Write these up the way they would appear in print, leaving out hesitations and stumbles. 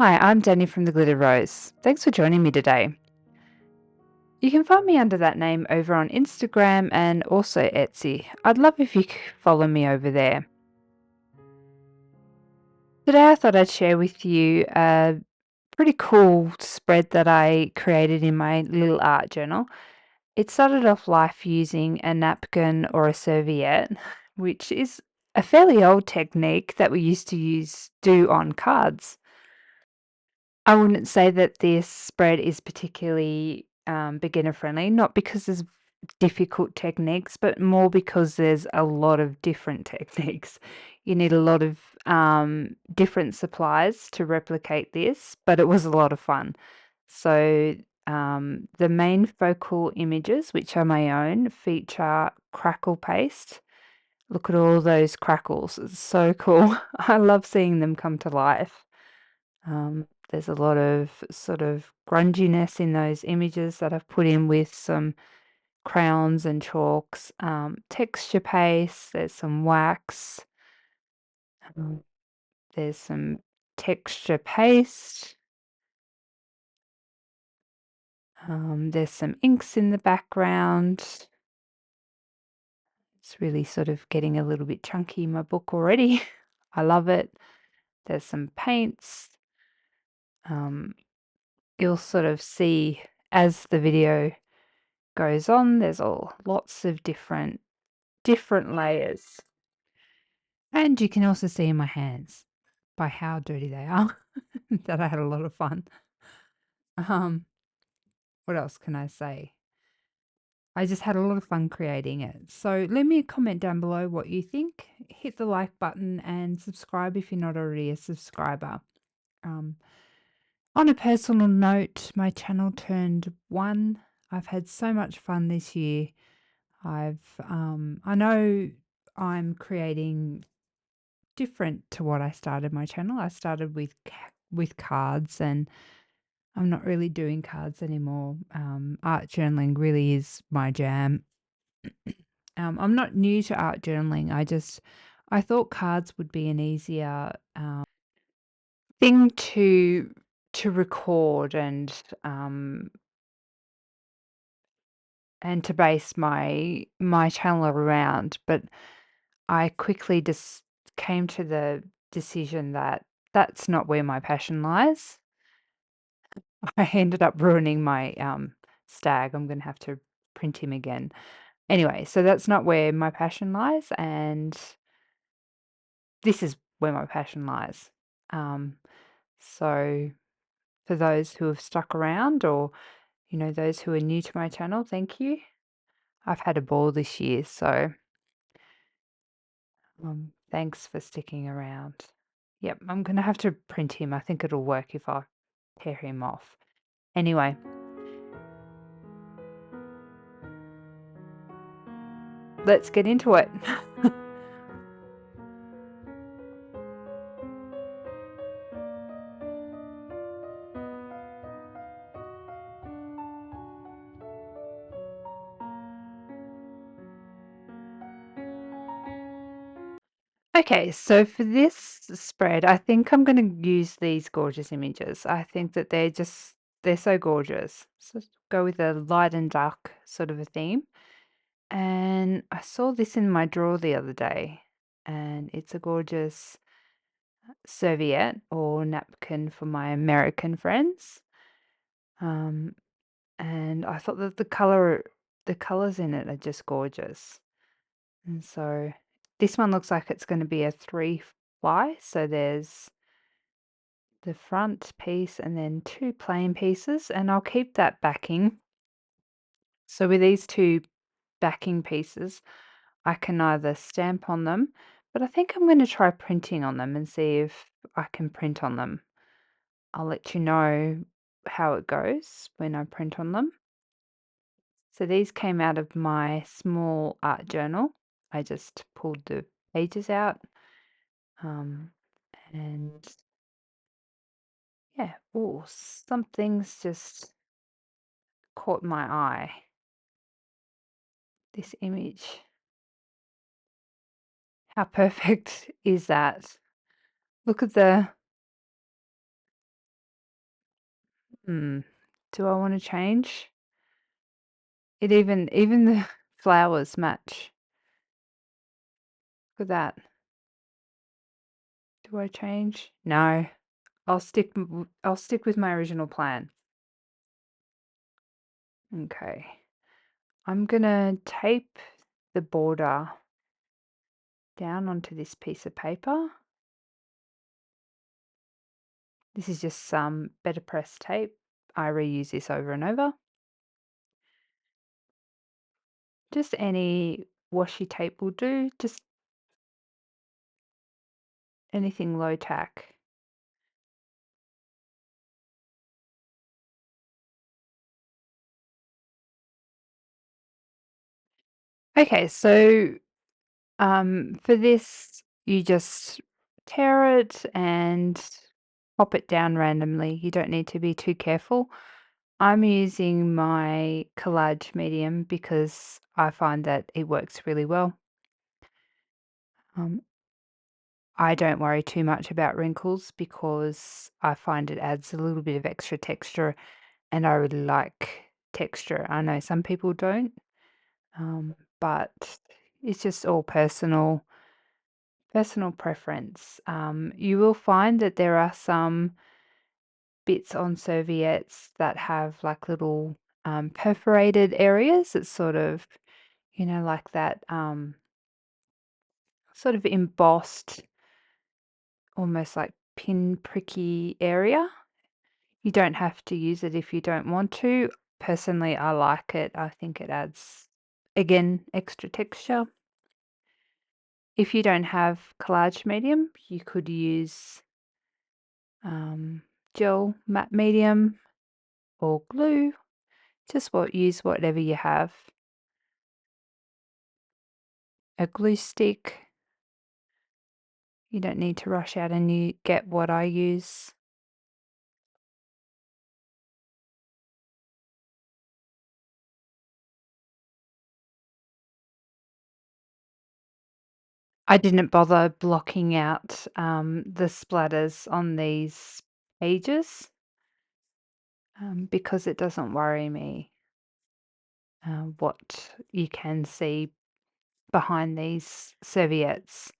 Hi, I'm Danny from The Glittered Rose. Thanks for joining me today. You can find me under that name over on Instagram and also Etsy. I'd love if you could follow me over there. Today I thought I'd share with you a pretty cool spread that I created in my little art journal. It started off life using a napkin or a serviette, which is a fairly old technique that we used to do on cards. I wouldn't say that this spread is particularly beginner friendly, not because there's difficult techniques, but more because there's a lot of different techniques. You need a lot of different supplies to replicate this, but it was a lot of fun. So the main focal images, which are my own, feature crackle paste. Look at all those crackles. It's so cool. I love seeing them come to life. There's a lot of sort of grunginess in those images that I've put in with some crayons and chalks, texture paste, there's some wax, um, there's some texture paste, there's some inks in the background. It's really sort of getting a little bit chunky in my book already. I love it. There's some paints. Um, you'll sort of see as the video goes on, there's all lots of different layers. And you can also see in my hands by how dirty they are that I had a lot of fun. Um, what else can I say? I just had a lot of fun creating it. So leave me a comment down below what you think. Hit the like button and subscribe if you're not already a subscriber. Um, on a personal note, my channel turned 1. I've had so much fun this year. I know I'm creating different to what I started my channel. I started with cards, and I'm not really doing cards anymore. Art journaling really is my jam. I'm not new to art journaling. I thought cards would be an easier thing to record and to base my channel around, but I quickly just came to the decision that that's not where my passion lies. I ended up ruining my stag. I'm gonna have to print him again. Anyway, so that's not where my passion lies, and this is where my passion lies. Um, so for those who have stuck around, or those who are new to my channel, thank you. I've had a ball this year, so thanks for sticking around. Yep, I'm gonna have to print him. I think it'll work if I tear him off. Anyway, let's get into it. Okay, so for this spread, I think I'm going to use these gorgeous images. I think that they're so gorgeous. So go with a light and dark sort of a theme. And I saw this in my drawer the other day, and it's a gorgeous serviette or napkin for my American friends. Um, and I thought that the colors in it are just gorgeous. And so this one looks like it's going to be a 3 ply. So there's the front piece and then 2 plain pieces, and I'll keep that backing. So with these 2 backing pieces, I can either stamp on them, but I think I'm going to try printing on them and see if I can print on them. I'll let you know how it goes when I print on them. So these came out of my small art journal. I just pulled the pages out. Um, and yeah, oh, something's just caught my eye. This image. How perfect is that? Look at Hmm. Do I want to change? Even the flowers match. Look at that. Do I change? No. I'll stick with my original plan. Okay. I'm gonna tape the border down onto this piece of paper. This is just some better press tape. I reuse this over and over. Just any washi tape will do, just anything low tack. Okay, so for this, you just tear it and pop it down randomly. You don't need to be too careful. I'm using my collage medium because I find that it works really well. Um, I don't worry too much about wrinkles because I find it adds a little bit of extra texture and I really like texture. I know some people don't, but it's just all personal preference. You will find that there are some bits on serviettes that have like little perforated areas. It's sort of, like that sort of embossed, almost like pin pricky area. You don't have to use it if you don't want to. Personally, I like it. I think it adds, again, extra texture. If you don't have collage medium, you could use um, gel matte medium or glue. Just use whatever you have. A glue stick. You don't need to rush out and you get what I use. I didn't bother blocking out the splatters on these pages because it doesn't worry me what you can see behind these serviettes.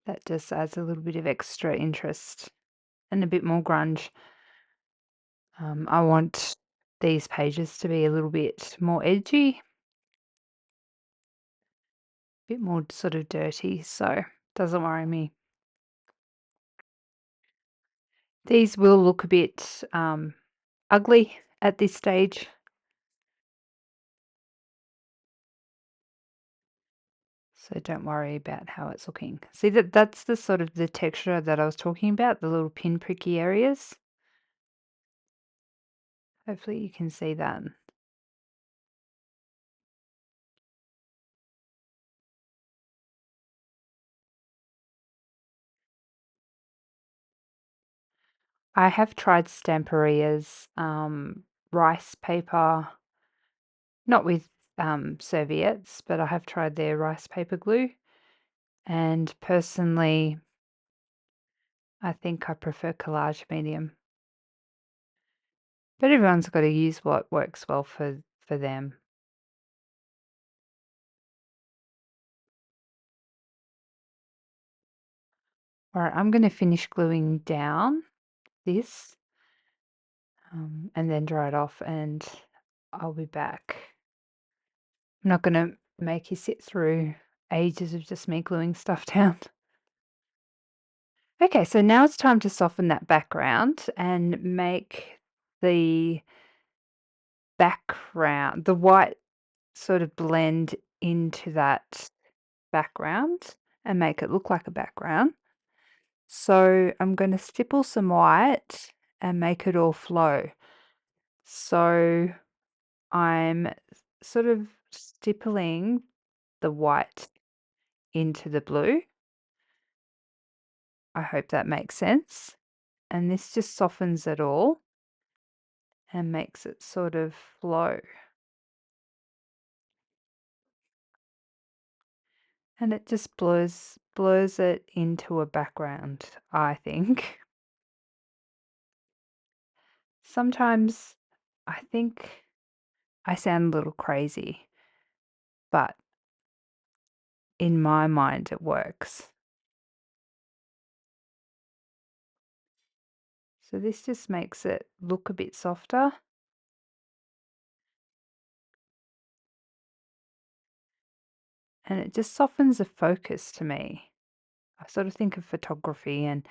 That just adds a little bit of extra interest and a bit more grunge. I want these pages to be a little bit more edgy, a bit more sort of dirty, so doesn't worry me. These will look a bit ugly at this stage. So don't worry about how it's looking. See that's the sort of the texture that I was talking about, the little pinpricky areas. Hopefully you can see that. I have tried Stamperia's rice paper, not with serviettes, but I have tried their rice paper glue. And personally, I think I prefer collage medium. But everyone's got to use what works well for them. All right, I'm going to finish gluing down this and then dry it off and I'll be back. I'm not going to make you sit through ages of just me gluing stuff down. Okay, so now it's time to soften that background and make the the white sort of blend into that background and make it look like a background. So I'm going to stipple some white and make it all flow. So I'm sort of stippling the white into the blue. I hope that makes sense. And this just softens it all and makes it sort of flow. And it just blurs it into a background, I think. Sometimes I think I sound a little crazy, but in my mind it works. So this just makes it look a bit softer, and it just softens the focus to me. I sort of think of photography and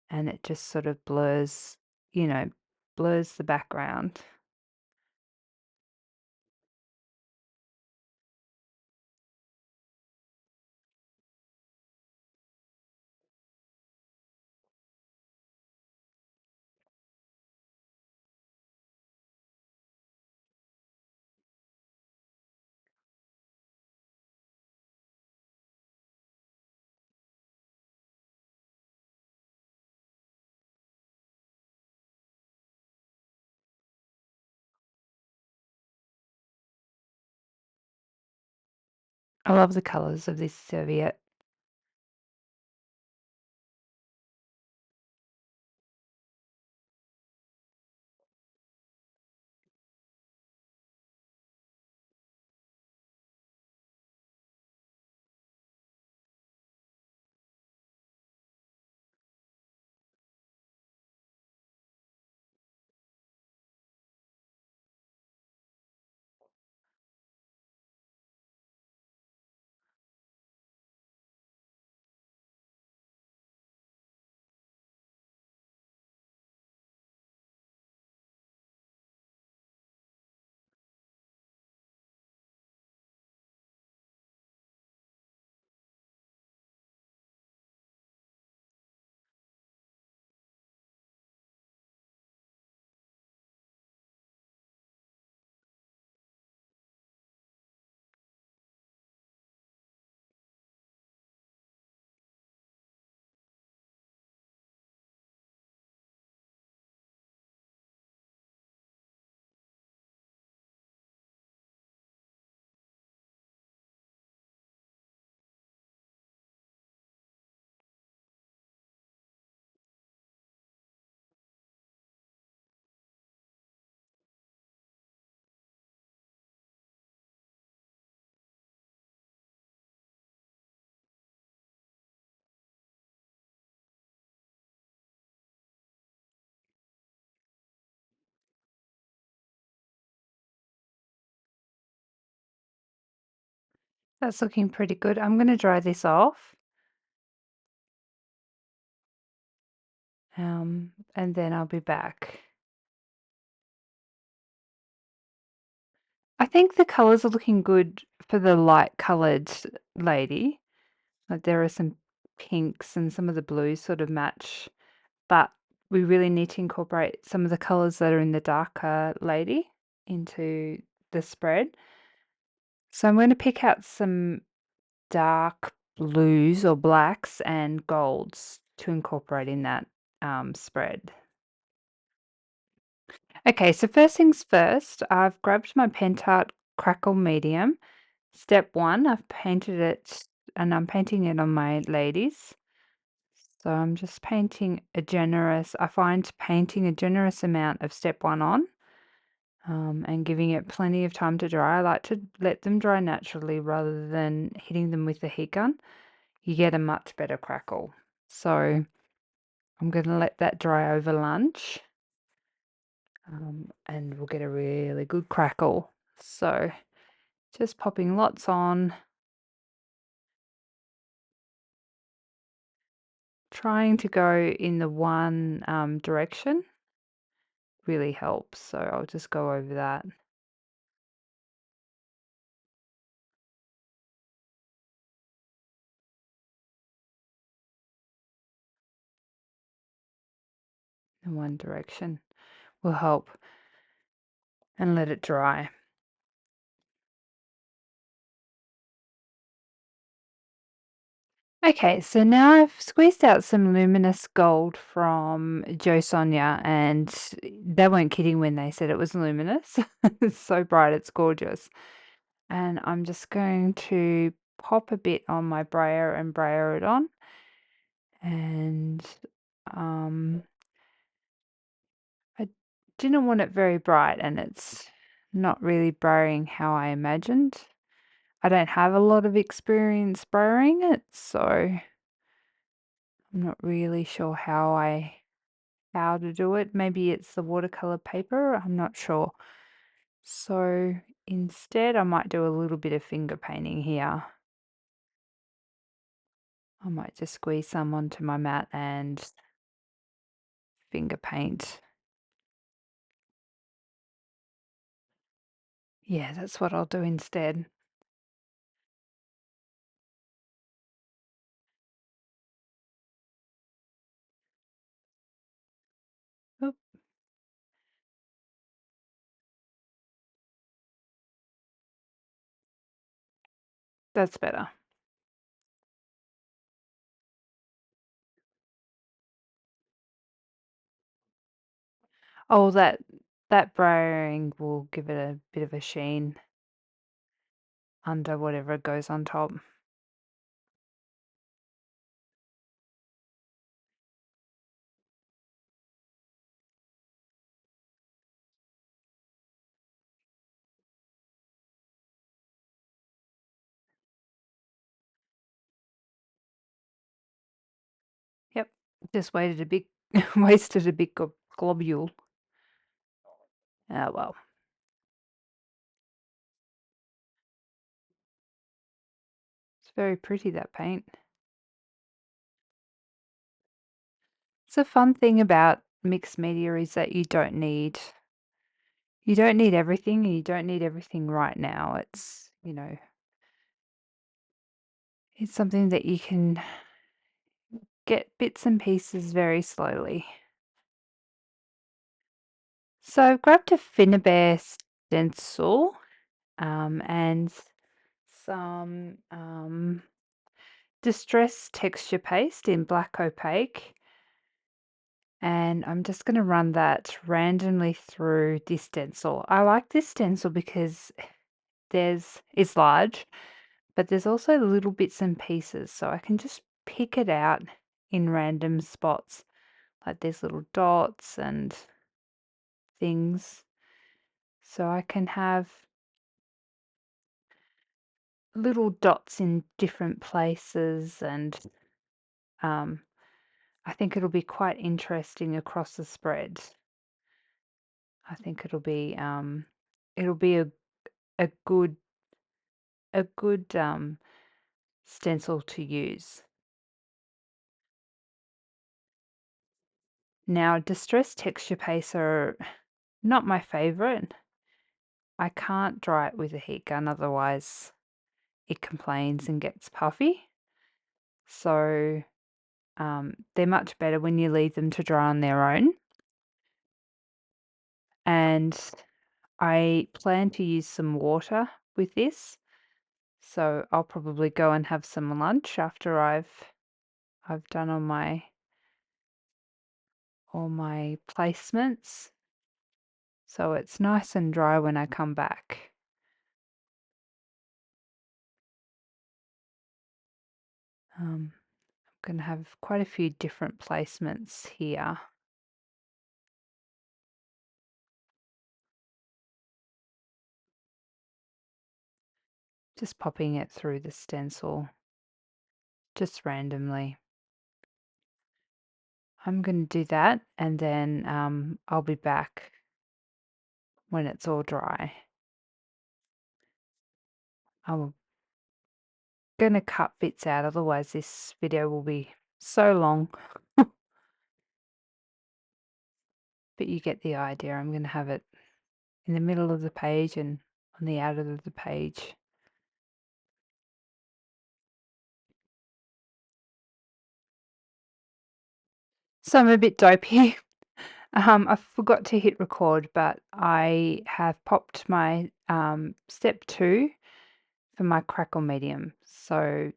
it just sort of blurs, you know, blurs the background. I love the colours of this serviette. That's looking pretty good. I'm going to dry this off, and then I'll be back. I think the colours are looking good for the light coloured lady. Like there are some pinks and some of the blues sort of match, but we really need to incorporate some of the colours that are in the darker lady into the spread. So I'm going to pick out some dark blues or blacks and golds to incorporate in that spread. Okay, so first things first, I've grabbed my Pentart Crackle Medium. Step one, I've painted it and I'm painting it on my ladies. So I'm just painting I find painting a generous amount of step one on and giving it plenty of time to dry. I like to let them dry naturally rather than hitting them with the heat gun. You get a much better crackle. So I'm going to let that dry over lunch and we'll get a really good crackle. So just popping lots on, trying to go in the one direction really helps. So I'll just go over that. In one direction will help and let it dry. Okay, so now I've squeezed out some luminous gold from Joe Sonia, and they weren't kidding when they said it was luminous. It's so bright, it's gorgeous. And I'm just going to pop a bit on my brayer and brayer it on. And um, I didn't want it very bright, and it's not really spraying how I imagined. I don't have a lot of experience spraying it, so I'm not really sure how to do it. Maybe it's the watercolor paper, I'm not sure. So instead, I might do a little bit of finger painting here. I might just squeeze some onto my mat and finger paint. Yeah, that's what I'll do instead. Oop, that's better. Oh, that browning will give it a bit of a sheen under whatever goes on top. Yep, just waited a big wasted a big globule. Oh well, it's very pretty, that paint. It's a fun thing about mixed media is that you don't need everything, and you don't need everything right now. It's something that you can get bits and pieces very slowly. So I've grabbed a Finnabair stencil, and some distress texture paste in black opaque, and I'm just going to run that randomly through this stencil. I like this stencil because it's large, but there's also little bits and pieces, so I can just pick it out in random spots, like there's little dots and things. So I can have little dots in different places, and um, I think it'll be quite interesting across the spread. I think it'll be a good stencil to use. Now, distress texture pastes are not my favorite. I can't dry it with a heat gun, otherwise it complains and gets puffy. So they're much better when you leave them to dry on their own. And I plan to use some water with this, so I'll probably go and have some lunch after I've done all my placements, so it's nice and dry when I come back. I'm gonna have quite a few different placements here. Just popping it through the stencil, just randomly. I'm gonna do that, and then I'll be back when it's all dry. I'm gonna cut bits out, otherwise this video will be so long. But you get the idea. I'm gonna have it in the middle of the page and on the outer of the page. So I'm a bit dopey. I forgot to hit record, but I have popped my step 2 for my crackle medium. So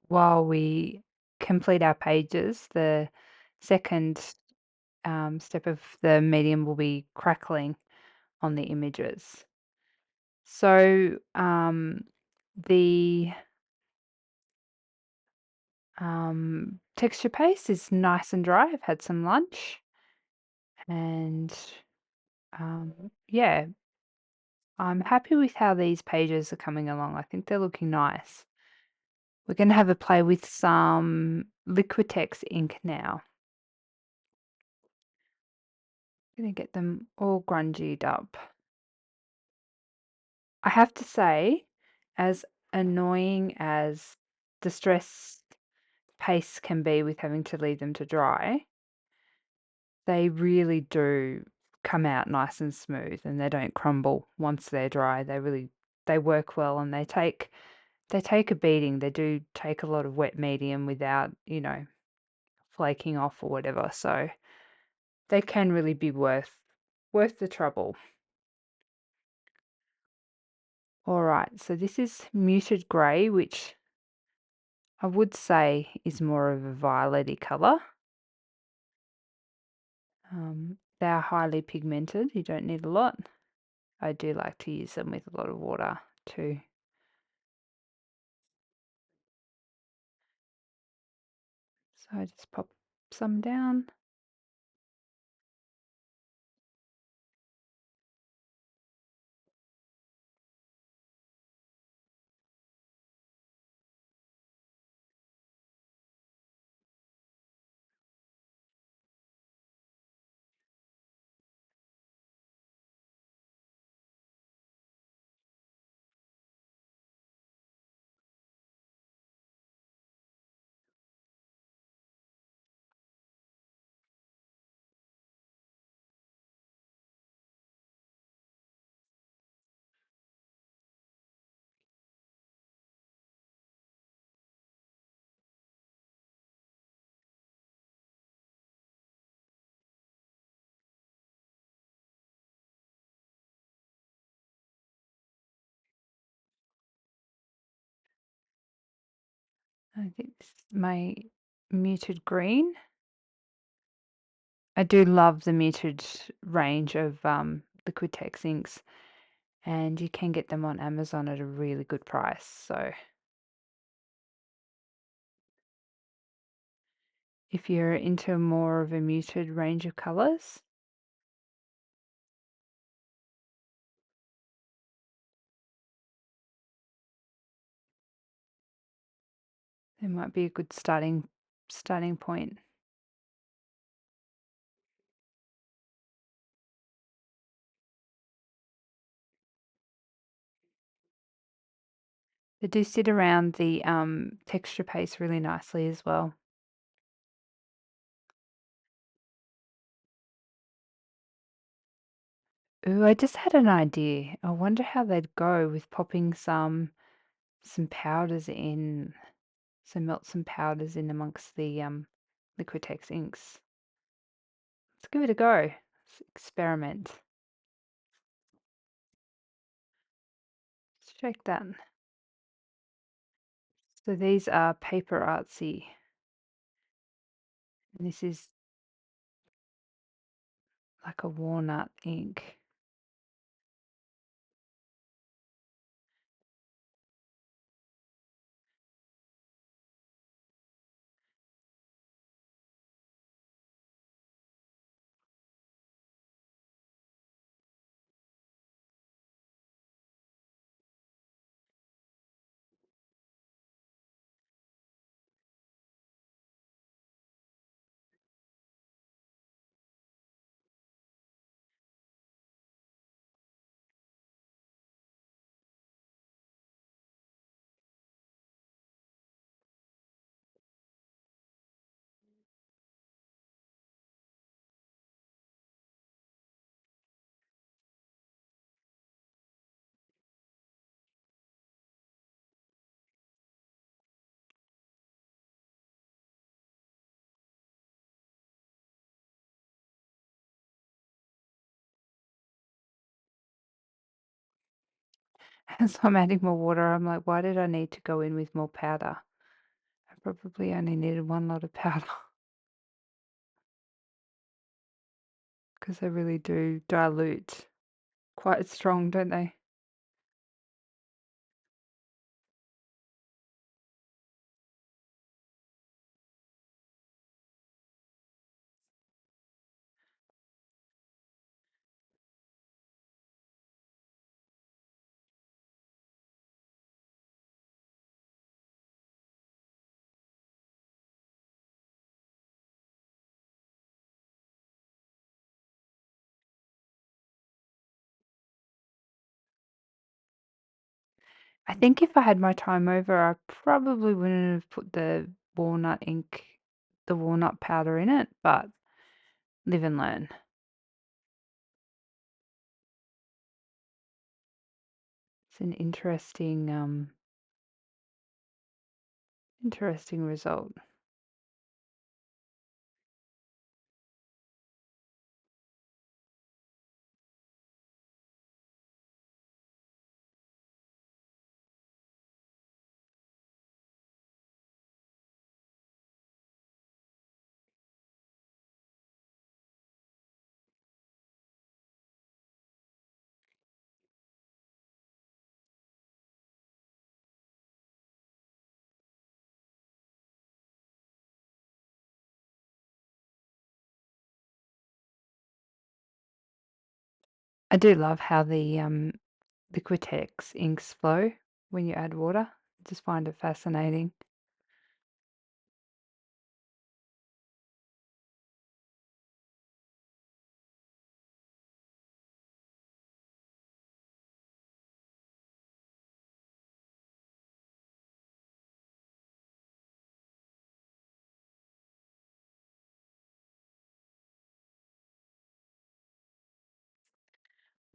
while we complete our pages, the second step of the medium will be crackling on the images. So the texture paste is nice and dry. I've had some lunch, and Yeah, I'm happy with how these pages are coming along. I think they're looking nice. We're going to have a play with some Liquitex ink now. Going to get them all grungied up. I have to say, as annoying as the stress paste can be with having to leave them to dry, they really do come out nice and smooth and they don't crumble once they're dry. They work well and they take a beating. They do take a lot of wet medium without, flaking off or whatever. So they can really be worth the trouble. All right, so this is muted grey, which I would say is more of a violet-y colour. They are highly pigmented. You don't need a lot. I do like to use them with a lot of water too. So I just pop some down. I think this is my muted green. I do love the muted range of Liquitex inks, and you can get them on Amazon at a really good price. So if you're into more of a muted range of colours, it might be a good starting point. They do sit around the texture paste really nicely as well. Ooh, I just had an idea. I wonder how they'd go with popping some powders in. So melt some powders in amongst the Liquitex inks. Let's give it a go. Let's experiment. Let's check that. So these are Paper Artsy. And this is like a walnut ink. As I'm adding more water, I'm like, why did I need to go in with more powder? I probably only needed one lot of powder because they really do dilute quite strong, don't they? I think if I had my time over, I probably wouldn't have put the walnut powder in it, but live and learn. It's an interesting result. I do love how the Liquitex inks flow when you add water. I just find it fascinating.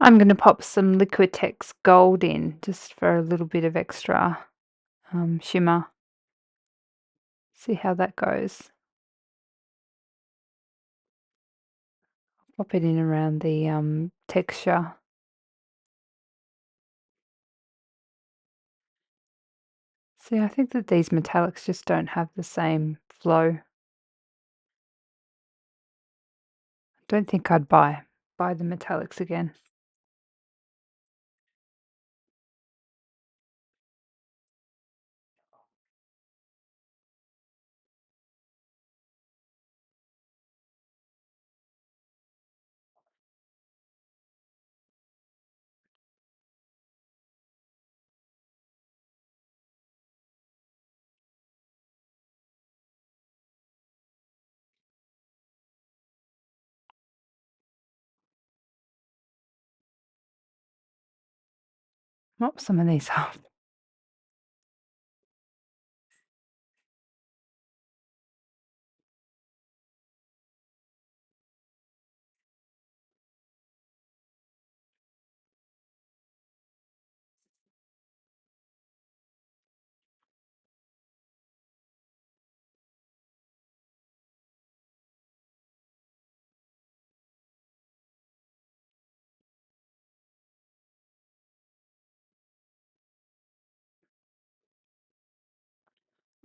I'm gonna pop some Liquitex gold in just for a little bit of extra shimmer. See how that goes. Pop it in around the texture. See, I think that these metallics just don't have the same flow. Don't think I'd buy the metallics again. Mop some of these off.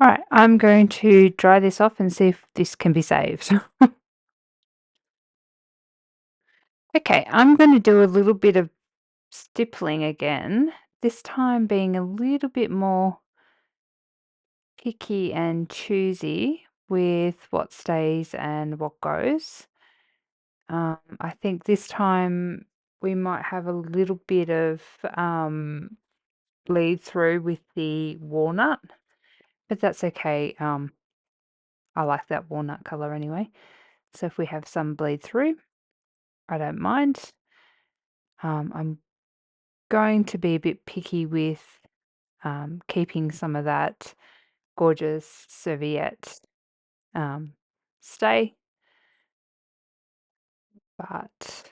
All right, I'm going to dry this off and see if this can be saved. Okay, I'm going to do a little bit of stippling again, this time being a little bit more picky and choosy with what stays and what goes. I think this time we might have a little bit of bleed through with the walnut, but that's okay. I like that walnut color anyway. So if we have some bleed through, I don't mind. I'm going to be a bit picky with keeping some of that gorgeous serviette um, stay, but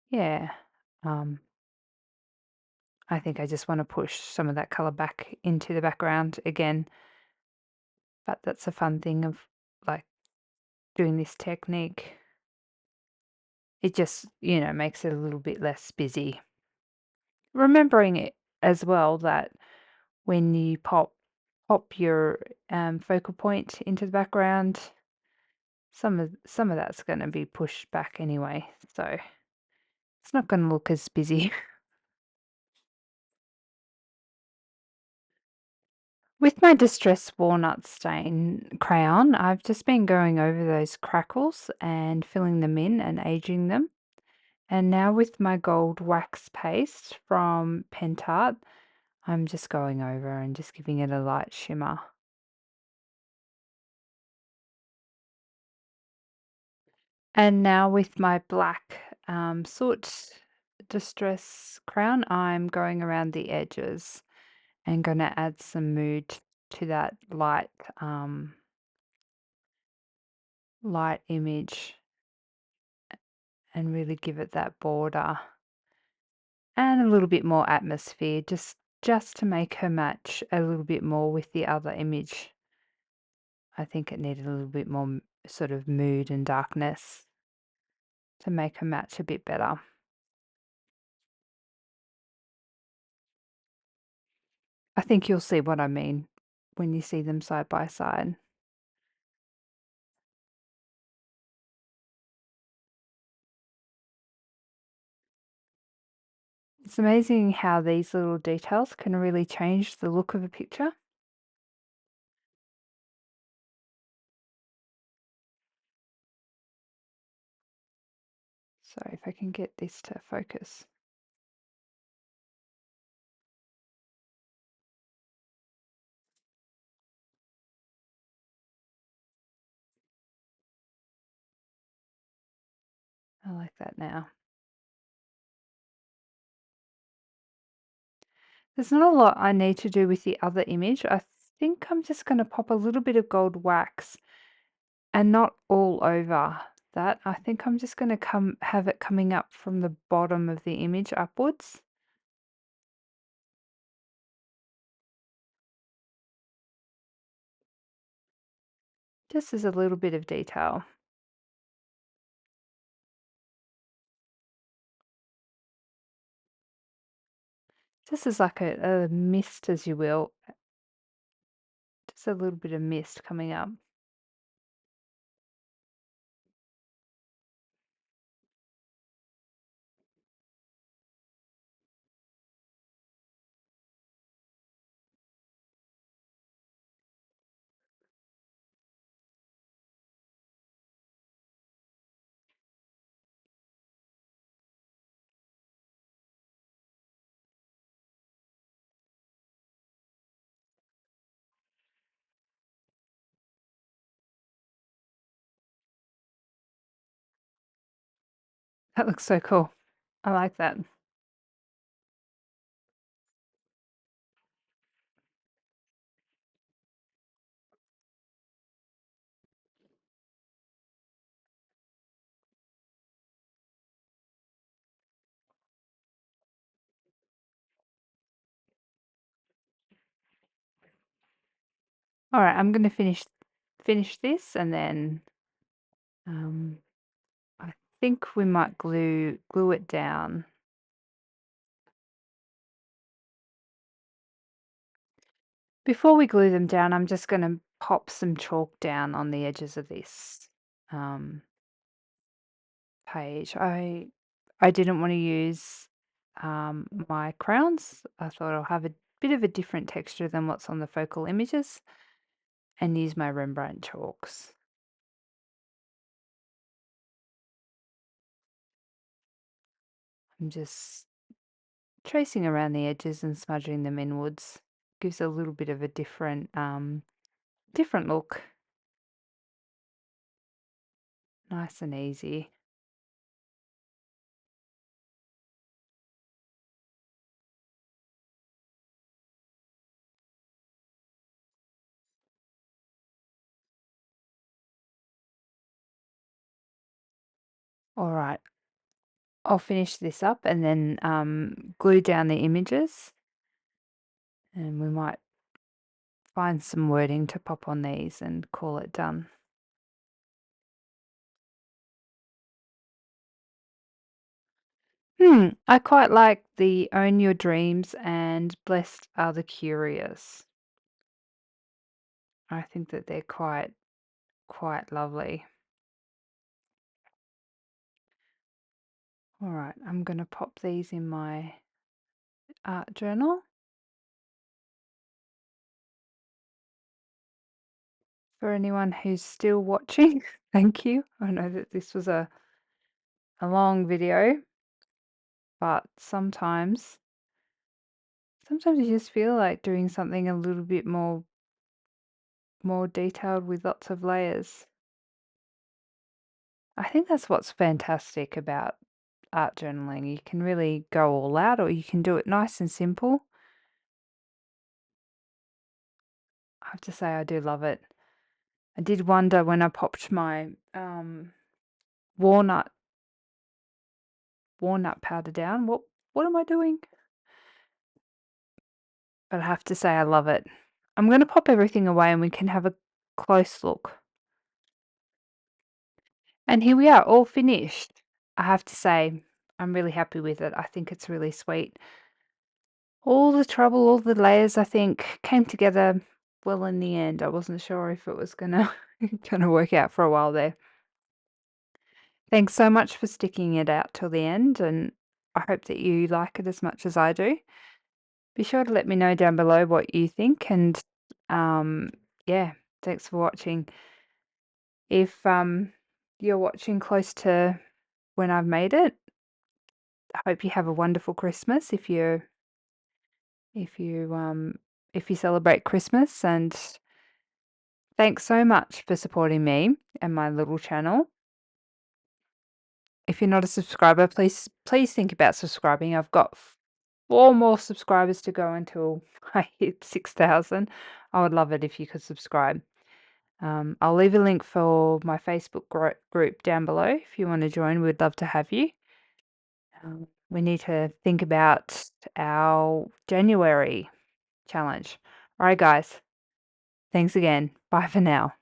yeah, um, I think I just want to push some of that color back into the background again. But that's a fun thing of like doing this technique. It just, makes it a little bit less busy. Remembering it as well that when you pop your focal point into the background, some of that's going to be pushed back anyway, so it's not going to look as busy. With my Distress Walnut Stain crayon, I've just been going over those crackles and filling them in and aging them. And now with my gold wax paste from Pentart, I'm just going over and just giving it a light shimmer. And now with my black soot Distress crown, I'm going around the edges and gonna add some mood to that light image and really give it that border and a little bit more atmosphere, just to make her match a little bit more with the other image. I think it needed a little bit more sort of mood and darkness to make her match a bit better. I think you'll see what I mean when you see them side by side. It's amazing how these little details can really change the look of a picture. So if I can get this to focus. I like that now. There's not a lot I need to do with the other image. I think I'm just going to pop a little bit of gold wax and not all over that. I think I'm just going to have it coming up from the bottom of the image upwards. Just as a little bit of detail. Just as like a mist, as you will. Just a little bit of mist coming up. That looks so cool. I like that. All right, I'm going to finish this and then um, I think we might glue it down. Before we glue them down, I'm just going to pop some chalk down on the edges of this um, page. I didn't want to use my crowns. I thought I'll have a bit of a different texture than what's on the focal images and use my Rembrandt chalks. I'm just tracing around the edges and smudging them inwards. Gives a little bit of a different look. Nice and easy. All right, I'll finish this up and then glue down the images. And we might find some wording to pop on these and call it done. I quite like the Own Your Dreams and Blessed Are the Curious. I think that they're quite lovely. All right, I'm going to pop these in my art journal. For anyone who's still watching, thank you. I know that this was a long video, but sometimes you just feel like doing something a little bit more detailed with lots of layers. I think that's what's fantastic about art journaling. You can really go all out, or you can do it nice and simple. I have to say I do love it. I did wonder when I popped my walnut powder down, what am I doing? But I have to say I love it. I'm gonna pop everything away and we can have a close look. And here we are, all finished. I have to say, I'm really happy with it. I think it's really sweet. All the trouble, all the layers, I think, came together well in the end. I wasn't sure if it was gonna gonna work out for a while there. Thanks so much for sticking it out till the end, and I hope that you like it as much as I do. Be sure to let me know down below what you think, and yeah, thanks for watching. If you're watching close to when I've made it, I hope you have a wonderful Christmas if you if you celebrate Christmas, and thanks so much for supporting me and my little channel. If you're not a subscriber, please think about subscribing. I've got 4 more subscribers to go until I hit 6,000. I would love it if you could subscribe. I'll leave a link for my Facebook group down below. If you want to join, we'd love to have you. We need to think about our January challenge. All right, guys. Thanks again. Bye for now.